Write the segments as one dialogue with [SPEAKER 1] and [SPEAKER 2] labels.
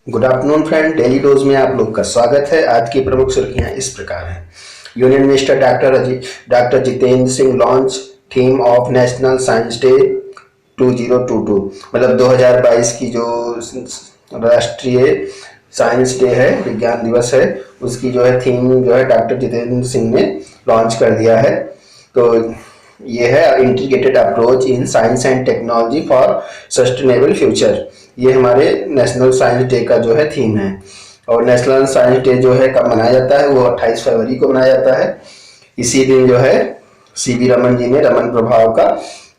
[SPEAKER 1] Good afternoon friend, daily dose में आप लोग का स्वागत है। आज की प्रमुख सुर्खियां इस प्रकार हैं। Union minister doctor Jitendra Singh launch theme of national science day 2022, मतलब 2022 की जो राष्ट्रीय साइंस डे है, विज्ञान दिवस है, उसकी जो है थीम जो है डॉक्टर जितेंद्र सिंह ने लॉन्च कर दिया है। तो ये है integrated approach in science and technology for sustainable future. ये हमारे नेशनल साइंस डे का जो है थीम है। और नेशनल साइंस डे जो है कब मनाया जाता है, वो 28 फरवरी को मनाया जाता है। इसी दिन जो है सीवी रमन जी ने रमन प्रभाव का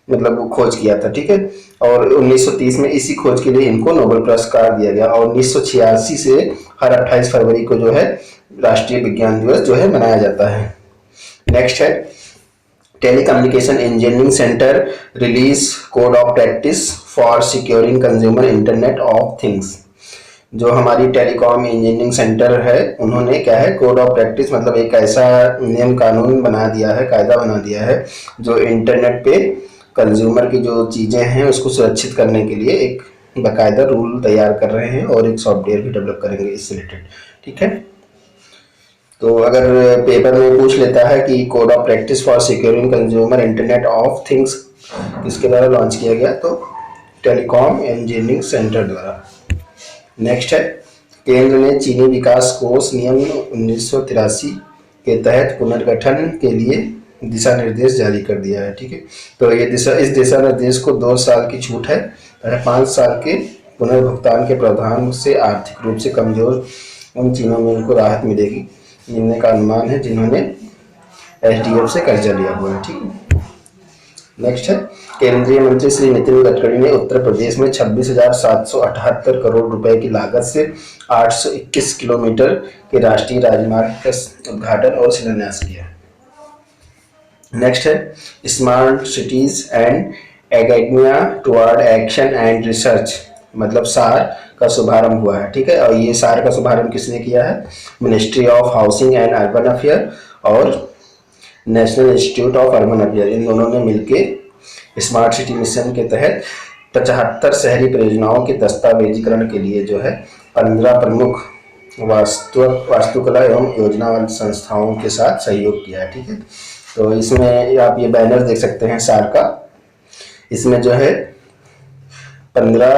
[SPEAKER 1] मतलब वो खोज किया था, ठीक है। और 1930 में इसी खोज के लिए इनको नोबेल पुरस्कार दिया गया। और 1986 से हर 28 फरवरी को जो है राष्ट्रीय विज्ञान दिवस जो है मनाया जाता है। नेक्स्ट है telecommunication engineering centre release code of practice for securing consumer internet of things. जो हमारी टेलीकॉम इंजीनियरिंग सेंटर है, उन्होंने क्या है कोड ऑफ प्रैक्टिस मतलब एक ऐसा नियम कानून बना दिया है, कायदा बना दिया है, जो इंटरनेट पे कंज्यूमर की जो चीज़ें हैं उसको सुरक्षित करने के लिए एक बाकायदा रूल तैयार कर रहे हैं और एक सॉफ्टवेयर भी डेवलप करेंगे इससे रिलेटेड, ठीक है। तो अगर पेपर में पूछ लेता है कि code of practice for securing consumer internet of things किसके द्वारा लॉन्च किया गया, तो टेलीकॉम इंजीनियरिंग सेंटर द्वारा। नेक्स्ट है केंद्र ने चीनी विकास कोष नियम 1983 के तहत पुनर्गठन के लिए दिशा निर्देश जारी कर दिया है, ठीक है। तो ये इस दिशा निर्देश को 2 साल की छूट है, 5 साल के पुनर्भुगतान के प्रावधान से आर्थिक रूप से कमजोर उन चीनों में उनको राहत मिलेगी, मिलने का अनुमान है जिन्होंने एसडीएफ से कर्जा लिया हुआ है, ठीक है। नेक्स्ट है केंद्रीय मंत्री श्री नितिन गडकरी ने उत्तर प्रदेश में 26,778 करोड़ रुपए की लागत से 821 किलोमीटर के राष्ट्रीय राजमार्ग का उद्घाटन और शिलान्यास किया। नेक्स्ट है smart cities and academia toward action and research, मतलब सार का शुभारंभ हुआ है, ठीक है। और ये सार का शुभारंभ किसने किया है, Ministry of Housing and Urban Affair और National Institute of Urban Affair, इन दोनों ने मिलकर स्मार्ट सिटी मिशन के तहत 75 शहरी परियोजनाओं के दस्तावेजीकरण के लिए जो है 15 प्रमुख वास्तुकला एवं योजना वाली संस्थाओं के साथ सहयोग किया है, ठीक है। तो इसमें आप ये बैनर देख सकते हैं सार का, इसमें जो है 15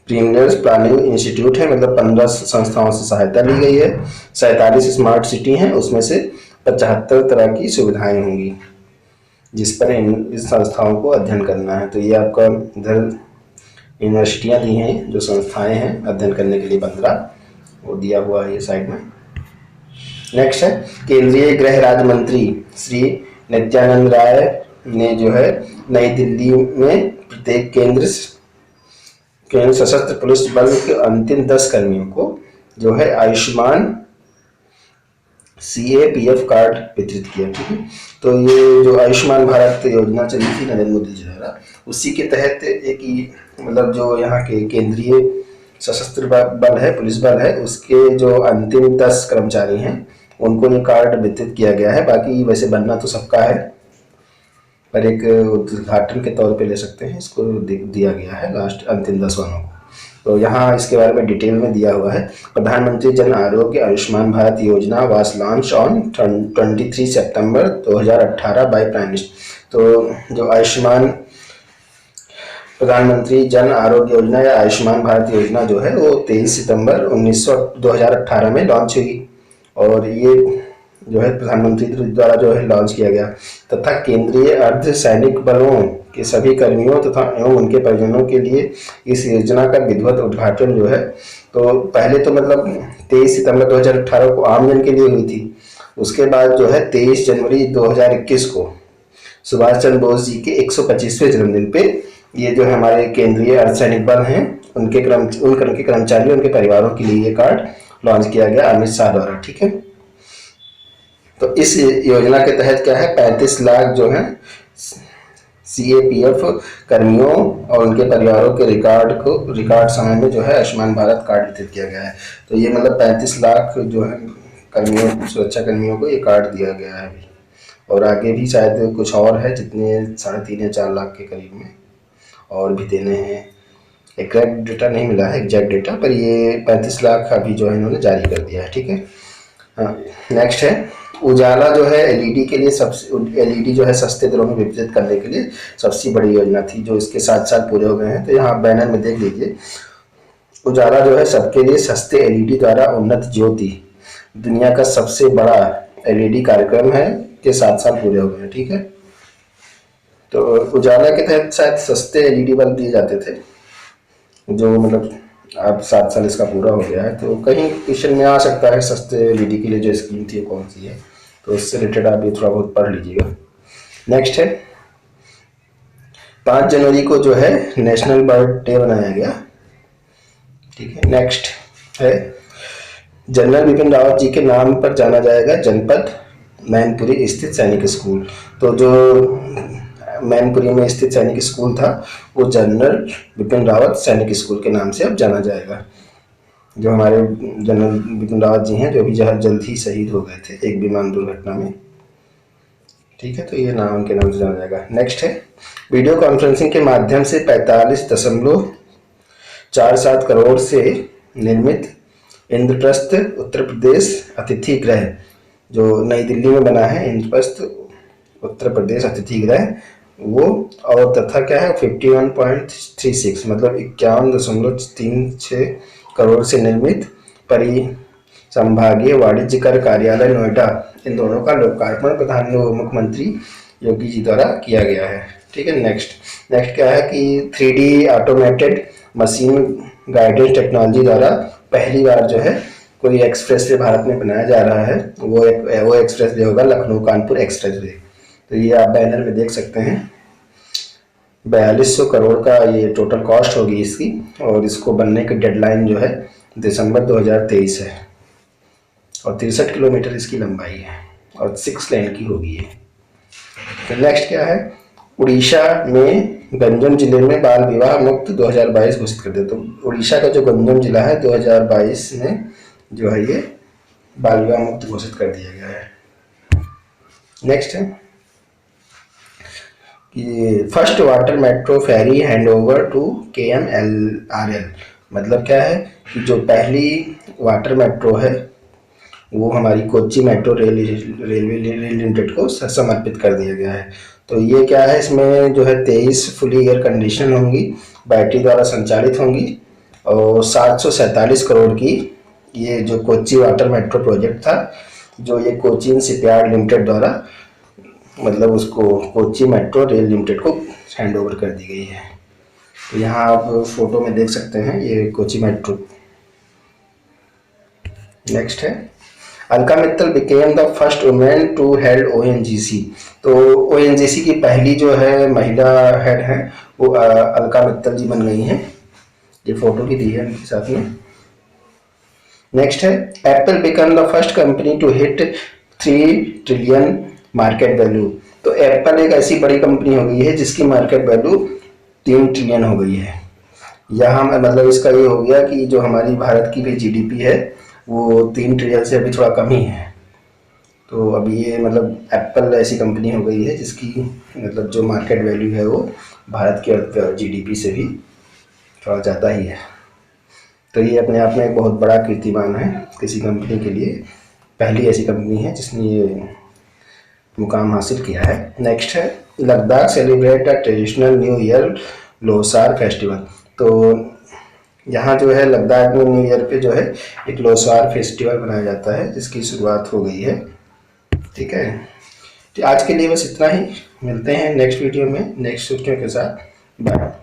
[SPEAKER 1] प्रीमियर प्लानिंग इंस्टीट्यूट है, मतलब 15 संस्थाओं से सहायता ली गई है, 47 स्मार्ट सिटी हैं, उसमें से 75 तरह की सुविधाएं होंगी जिस पर इस संस्थाओं को अध्ययन करना है। तो ये आपका इधर यूनिवर्सिटियां दी हैं, जो संस्थाएं हैं अध्ययन करने के लिए 15, वो दिया हुआ है ये साइड में। नेक्स्ट है केंद्रीय गृह राज्य मंत्री श्री नित्यानंद राय ने जो है नई दिल्ली में प्रत्येक केंद्र सशस्त्र पुलिस बल के अंतिम 10 कर्मियों को जो है आयुष्मान CAPF कार्ड वितरित किया, ठीक है। तो ये जो आयुष्मान भारत योजना चली थी नरेंद्र मोदी जी द्वारा, उसी के तहत एक मतलब जो यहाँ के केंद्रीय सशस्त्र बल है, पुलिस बल है, उसके जो अंतिम 10 कर्मचारी हैं उनको ये कार्ड वितरित किया गया है। बाकी वैसे बनना तो सबका है, पर एक उद्घाटन के तौर पे ले सकते हैं, इसको दिया गया है लास्ट अंतिम 10 वालों को। तो यहाँ इसके बारे में डिटेल में दिया हुआ है। प्रधानमंत्री जन आरोग्य आयुष्मान भारत योजना was launch on 23 September 2018 by prime minister. तो जो आयुष्मान प्रधानमंत्री जन आरोग्य योजना या आयुष्मान भारत योजना जो है वो 23 सितंबर 2018 में लॉन्च हुई, और ये जो है प्रधानमंत्री द्वारा जो है लॉन्च किया गया, तथा केंद्रीय अर्धसैनिक बलों के सभी कर्मियों तथा एवं उनके परिजनों के लिए इस योजना का विधिवत उद्घाटन जो है, तो पहले तो मतलब 23 सितंबर 2018 को आम जन के लिए हुई थी, उसके बाद जो है 23 जनवरी 2021 को सुभाष चंद्र बोस जी के 125वें जन्मदिन पे ये जो है हमारे केंद्रीय अर्धसैनिक बल हैं उनके कर्मचारियों उनके परिवारों के लिए ये कार्ड लॉन्च किया गया अमित शाह द्वारा, ठीक है। तो इस योजना के तहत क्या है 35 लाख जो है CAPF कर्मियों और उनके परिवारों के रिकॉर्ड समय में जो है आयुष्मान भारत कार्ड वितरित किया गया है। तो ये मतलब 35 लाख जो है कर्मियों, सुरक्षा कर्मियों को ये कार्ड दिया गया है अभी, और आगे भी शायद कुछ और है, जितने 3.5 या 4 लाख के करीब में और भी देने हैं। एग्जैक्ट डेटा नहीं मिला है, एग्जैक्ट डेटा, पर ये 35 लाख अभी जो है इन्होंने जारी कर दिया है। ठीक है। हाँ, नेक्स्ट है उजाला जो है एलईडी के लिए सबसे, एलईडी जो है सस्ते दरों में वितरित करने के लिए सबसे बड़ी योजना थी, जो इसके 7 साल पूरे हो गए हैं। तो यहाँ बैनर में देख लीजिए, उजाला जो है सबके लिए सस्ते एलईडी द्वारा उन्नत ज्योति, दुनिया का सबसे बड़ा एलईडी कार्यक्रम है, के 7 साल पूरे हो गए हैं। ठीक है। तो उजाला के तहत शायद सस्ते एलईडी बल्ब दिए जाते थे, जो मतलब अब 7 साल इसका पूरा हो गया है, तो कहीं क्वेश्चन में आ सकता है सस्ते एलईडी के लिए जो स्कीम थी कौन सी है, तो इससे रिलेटेड आप ये थोड़ा बहुत पढ़ लीजिएगा। नेक्स्ट है 5 जनवरी को जो है नेशनल बर्ड डे बनाया गया। ठीक है। नेक्स्ट है जनरल बिपिन रावत जी के नाम पर जाना जाएगा जनपद मैनपुरी स्थित सैनिक स्कूल। तो जो मैनपुरी में स्थित सैनिक स्कूल था वो जनरल बिपिन रावत सैनिक स्कूल के नाम से अब जाना जाएगा। जो हमारे जनरल बिपिन रावत जी हैं, जो भी जल्द ही शहीद हो गए थे एक विमान दुर्घटना में। ठीक है। तो ये नाम उनके नाम से जाना जाएगा। नेक्स्ट है वीडियो कॉन्फ्रेंसिंग के माध्यम से 45.47 करोड़ से निर्मित इंद्रप्रस्थ उत्तर प्रदेश अतिथि गृह, जो नई दिल्ली में बना है इंद्रप्रस्थ उत्तर प्रदेश अतिथि गृह, वो और तथा क्या है 51.36 मतलब 51.36 करोड़ से निर्मित संभागीय वाणिज्य कर कार्यालय नोएडा, इन दोनों का लोकार्पण प्रधान मुख्यमंत्री योगी जी द्वारा किया गया है। ठीक है। नेक्स्ट क्या है कि 3D automated machine guided technology द्वारा पहली बार जो है कोई एक्सप्रेस वे भारत में बनाया जा रहा है, वो एक्सप्रेस वे होगा लखनऊ कानपुर एक्सप्रेस वे। तो ये आप बैनर में देख सकते हैं, 4200 करोड़ का ये टोटल कॉस्ट होगी इसकी, और इसको बनने की डेडलाइन जो है दिसंबर 2023 है, और 63 किलोमीटर इसकी लंबाई है, और 6 लेन की होगी ये। तो नेक्स्ट क्या है उड़ीसा में गंजम जिले में बाल विवाह मुक्त 2022 घोषित कर दिया। तो उड़ीसा का जो गंजम जिला है 2022 में जो है ये बाल विवाह मुक्त घोषित कर दिया गया है। नेक्स्ट है कि first water metro ferry hand over to KMLRL, मतलब क्या है कि जो पहली वाटर मेट्रो है वो हमारी कोच्चि मेट्रो रेल लिमिटेड को समर्पित कर दिया गया है। तो ये क्या है, इसमें जो है 23 फुली एयर कंडीशन होंगी, बैटरी द्वारा संचालित होंगी, और 747 करोड़ की ये जो कोच्चि वाटर मेट्रो प्रोजेक्ट था, जो ये कोचिन शिपयार्ड लिमिटेड द्वारा मतलब उसको कोच्चि मेट्रो रेल लिमिटेड को हैंड ओवर कर दी गई है। तो यहाँ आप फोटो में देख सकते हैं ये कोच्चि मेट्रो। नेक्स्ट है Alka Mittal became the first women to head ONGC। तो ONGC की पहली जो है महिला हेड है वो अलका मित्तल जी बन गई हैं, ये फोटो भी दी है उनके साथ में। नेक्स्ट है Apple became the first company to hit 3 trillion market value. तो एप्पल एक ऐसी बड़ी कंपनी हो गई है जिसकी मार्केट वैल्यू 3 ट्रिलियन हो गई है। यहाँ मतलब इसका ये हो गया कि जो हमारी भारत की भी GDP है वो 3 ट्रिलियन से अभी थोड़ा कम ही है। तो अभी ये मतलब एप्पल ऐसी कंपनी हो गई है जिसकी मतलब जो मार्केट वैल्यू है वो भारत के GDP से भी थोड़ा ज़्यादा ही है। तो ये अपने आप में एक बहुत बड़ा कीर्तिमान है किसी कंपनी के लिए, पहली ऐसी कंपनी है जिसने ये मुकाम हासिल किया है। नेक्स्ट है Ladakh celebrate a traditional new year Losar festival. तो यहाँ जो है लद्दाख में न्यू ईयर पे जो है एक लोसार फेस्टिवल मनाया जाता है जिसकी शुरुआत हो गई है। ठीक है। तो आज के लिए बस इतना ही, मिलते हैं नेक्स्ट वीडियो में नेक्स्ट सूचना के साथ। बाय।